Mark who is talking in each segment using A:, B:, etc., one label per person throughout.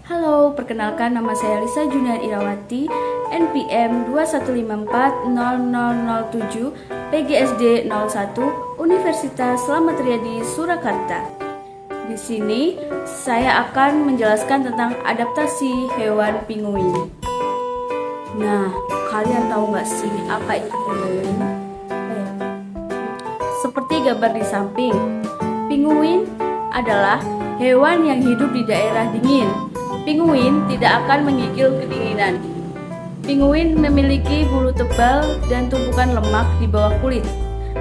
A: Halo, perkenalkan nama saya Lisa Junior Irawati, NPM 21540007, PGSD 01, Universitas Slamet Riyadi, Surakarta. Di sini saya akan menjelaskan tentang adaptasi hewan pinguin. Nah, kalian tahu nggak sih apa itu pinguin? Seperti gambar di samping, pinguin adalah hewan yang hidup di daerah dingin. Pinguin tidak akan menggigil kedinginan. Pinguin memiliki bulu tebal dan tumpukan lemak di bawah kulit.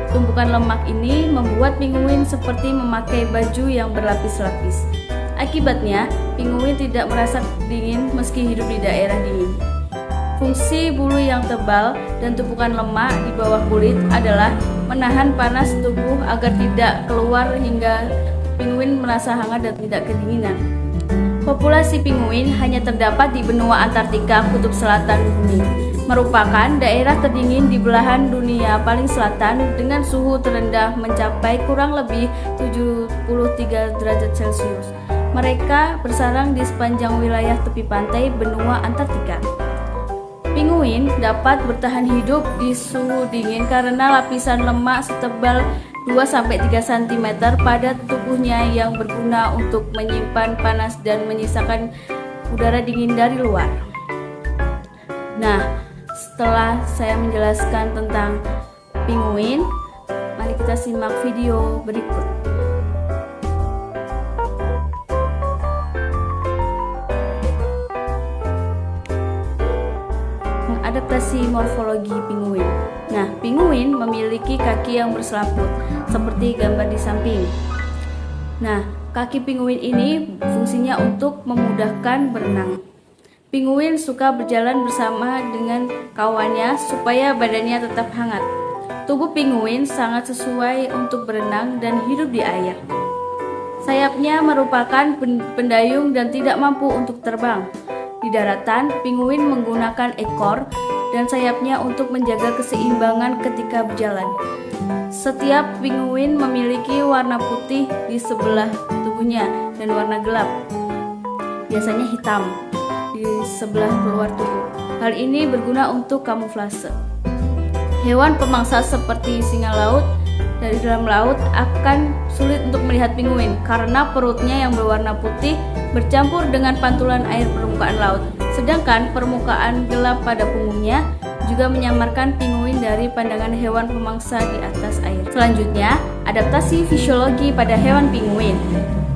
A: Tumpukan lemak ini membuat pinguin seperti memakai baju yang berlapis-lapis. Akibatnya, pinguin tidak merasa dingin meski hidup di daerah dingin. Fungsi bulu yang tebal dan tumpukan lemak di bawah kulit adalah menahan panas tubuh agar tidak keluar hingga pinguin merasa hangat dan tidak kedinginan. Populasi pinguin hanya terdapat di benua Antartika kutub selatan bumi, merupakan daerah terdingin di belahan dunia paling selatan dengan suhu terendah mencapai kurang lebih 73 derajat Celcius. Mereka bersarang di sepanjang wilayah tepi pantai benua Antartika. Pinguin dapat bertahan hidup di suhu dingin karena lapisan lemak setebal 2-3 cm pada tubuhnya yang berguna untuk menyimpan panas dan menyisakan udara dingin dari luar. Nah, setelah saya menjelaskan tentang pinguin, mari kita simak video berikut. Adaptasi morfologi pinguin. Nah, pinguin memiliki kaki yang berselaput, seperti gambar di samping. Nah, kaki pinguin ini fungsinya untuk memudahkan berenang. Pinguin suka berjalan bersama dengan kawannya supaya badannya tetap hangat. Tubuh pinguin sangat sesuai untuk berenang dan hidup di air. Sayapnya merupakan pendayung dan tidak mampu untuk terbang. Di daratan, pinguin menggunakan ekor dan sayapnya untuk menjaga keseimbangan ketika berjalan. Setiap pinguin memiliki warna putih di sebelah tubuhnya dan warna gelap, biasanya hitam, di sebelah luar tubuh. Hal ini berguna untuk kamuflase. Hewan pemangsa seperti singa laut dari dalam laut akan sulit untuk melihat pinguin karena perutnya yang berwarna putih bercampur dengan pantulan air permukaan laut. Sedangkan permukaan gelap pada punggungnya juga menyamarkan pinguin dari pandangan hewan pemangsa di atas air. Selanjutnya, adaptasi fisiologi pada hewan pinguin.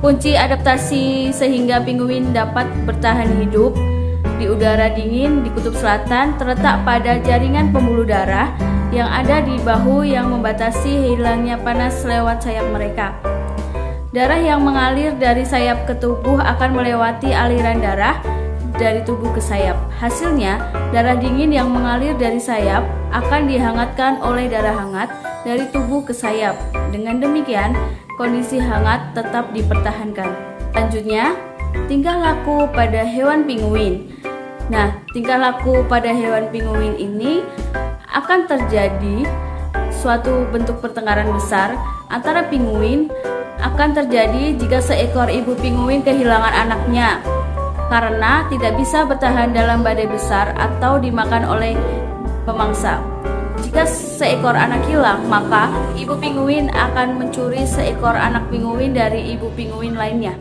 A: Kunci adaptasi sehingga pinguin dapat bertahan hidup di udara dingin di kutub selatan terletak pada jaringan pembuluh darah yang ada di bahu yang membatasi hilangnya panas lewat sayap mereka. Darah yang mengalir dari sayap ke tubuh akan melewati aliran darah dari tubuh ke sayap. Hasilnya, darah dingin yang mengalir dari sayap akan dihangatkan oleh darah hangat dari tubuh ke sayap. Dengan demikian, kondisi hangat tetap dipertahankan. Selanjutnya, tingkah laku pada hewan pinguin. Nah, tingkah laku pada hewan pinguin ini akan terjadi suatu bentuk pertengkaran besar antara pinguin akan terjadi jika seekor ibu pinguin kehilangan anaknya karena tidak bisa bertahan dalam badai besar atau dimakan oleh pemangsa. Jika seekor anak hilang, maka ibu pinguin akan mencuri seekor anak pinguin dari ibu pinguin lainnya.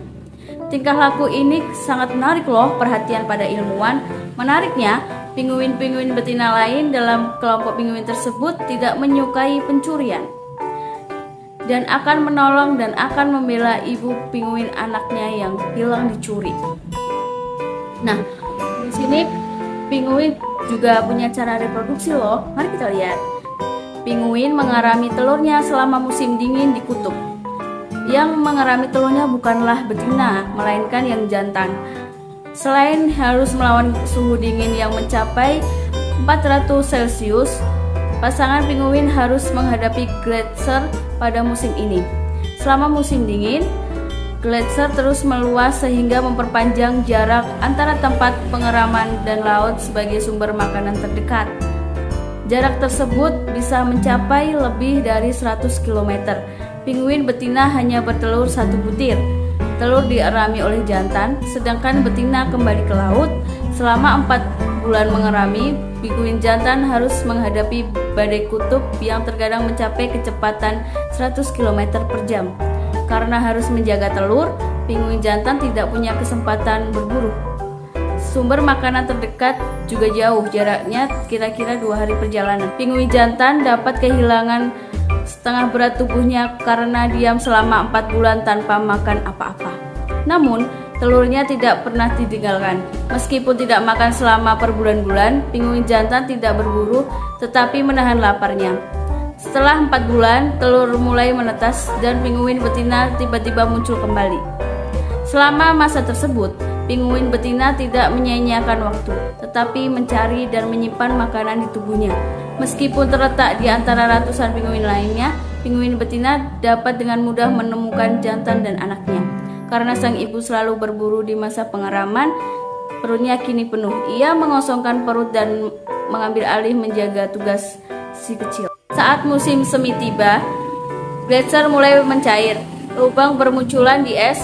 A: Tingkah laku ini sangat menarik loh perhatian pada ilmuwan. Menariknya, pinguin-pinguin betina lain dalam kelompok pinguin tersebut tidak menyukai pencurian dan akan menolong dan akan membela ibu pinguin anaknya yang hilang dicuri. Nah, di sini pinguin juga punya cara reproduksi loh. Mari kita lihat. Pinguin mengerami telurnya selama musim dingin di kutub. Yang mengerami telurnya bukanlah betina, melainkan yang jantan. Selain harus melawan suhu dingin yang mencapai 400 Celcius, pasangan pinguin harus menghadapi gletser pada musim ini. Selama musim dingin, gletser terus meluas sehingga memperpanjang jarak antara tempat pengeraman dan laut sebagai sumber makanan terdekat. Jarak tersebut bisa mencapai lebih dari 100 km. Pinguin betina hanya bertelur 1 butir. telur dierami oleh jantan, sedangkan betina kembali ke laut. Selama 4 bulan mengerami, pinguin jantan harus menghadapi badai kutub yang terkadang mencapai kecepatan 100 km per jam. Karena harus menjaga telur, pinguin jantan tidak punya kesempatan berburu. Sumber makanan terdekat juga jauh, jaraknya kira-kira 2 hari perjalanan. Pinguin jantan dapat kehilangan setengah berat tubuhnya karena diam selama 4 bulan tanpa makan apa-apa. Namun, telurnya tidak pernah ditinggalkan. Meskipun tidak makan selama berbulan-bulan, pinguin jantan tidak berburu tetapi menahan laparnya. Setelah 4 bulan, telur mulai menetas dan pinguin betina tiba-tiba muncul kembali. Selama masa tersebut, pinguin betina tidak menyia-nyiakan waktu, tetapi mencari dan menyimpan makanan di tubuhnya. Meskipun terletak di antara ratusan pinguin lainnya, pinguin betina dapat dengan mudah menemukan jantan dan anaknya. Karena sang ibu selalu berburu di masa pengeraman, perutnya kini penuh. Ia mengosongkan perut dan mengambil alih menjaga tugas si kecil. Saat musim semi tiba, gletser mulai mencair. Lubang bermunculan di es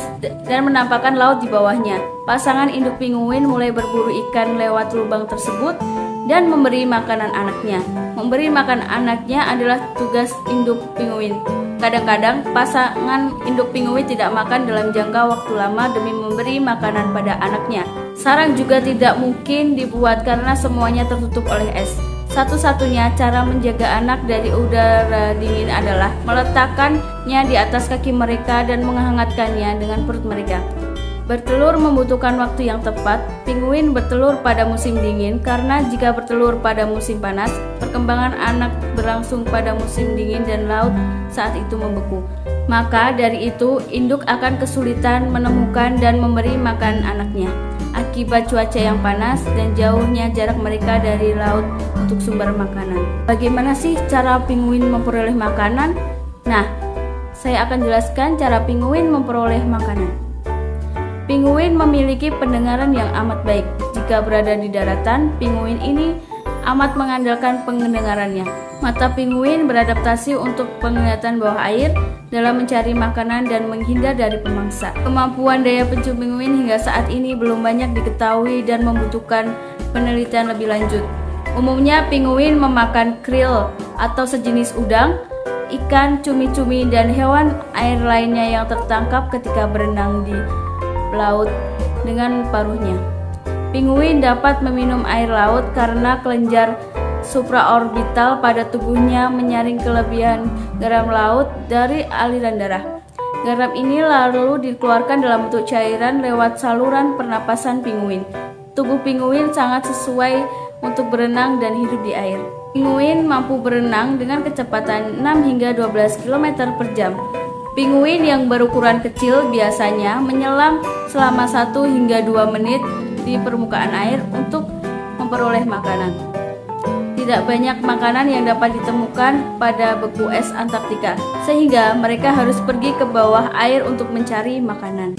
A: dan menampakkan laut di bawahnya. Pasangan induk pinguin mulai berburu ikan lewat lubang tersebut dan memberi makanan anaknya. Memberi makan anaknya adalah tugas induk pinguin. Kadang-kadang pasangan induk pinguin tidak makan dalam jangka waktu lama demi memberi makanan pada anaknya. Sarang juga tidak mungkin dibuat karena semuanya tertutup oleh es. Satu-satunya cara menjaga anak dari udara dingin adalah meletakkannya di atas kaki mereka dan menghangatkannya dengan perut mereka. Bertelur membutuhkan waktu yang tepat. Pinguin bertelur pada musim dingin karena jika bertelur pada musim panas, perkembangan anak berlangsung pada musim dingin dan laut saat itu membeku. Maka dari itu, induk akan kesulitan menemukan dan memberi makan anaknya akibat cuaca yang panas dan jauhnya jarak mereka dari laut untuk sumber makanan. Bagaimana sih cara pinguin memperoleh makanan? Nah, saya akan jelaskan cara pinguin memperoleh makanan. Pinguin memiliki pendengaran yang amat baik. Jika berada di daratan, pinguin ini amat mengandalkan pendengarannya. Mata pinguin beradaptasi untuk penglihatan bawah air dalam mencari makanan dan menghindar dari pemangsa. Kemampuan daya pencium pinguin hingga saat ini belum banyak diketahui dan membutuhkan penelitian lebih lanjut. Umumnya pinguin memakan krill atau sejenis udang, ikan, cumi-cumi, dan hewan air lainnya yang tertangkap ketika berenang di laut dengan paruhnya. Pinguin dapat meminum air laut karena kelenjar supraorbital pada tubuhnya menyaring kelebihan garam laut dari aliran darah. Garam ini lalu dikeluarkan dalam bentuk cairan lewat saluran pernapasan pinguin. Tubuh pinguin sangat sesuai untuk berenang dan hidup di air. Pinguin mampu berenang dengan kecepatan 6 hingga 12 km per jam. Pinguin yang berukuran kecil biasanya menyelam selama 1 hingga 2 menit di permukaan air untuk memperoleh makanan. Tidak banyak makanan yang dapat ditemukan pada beku es Antartika, sehingga mereka harus pergi ke bawah air untuk mencari makanan.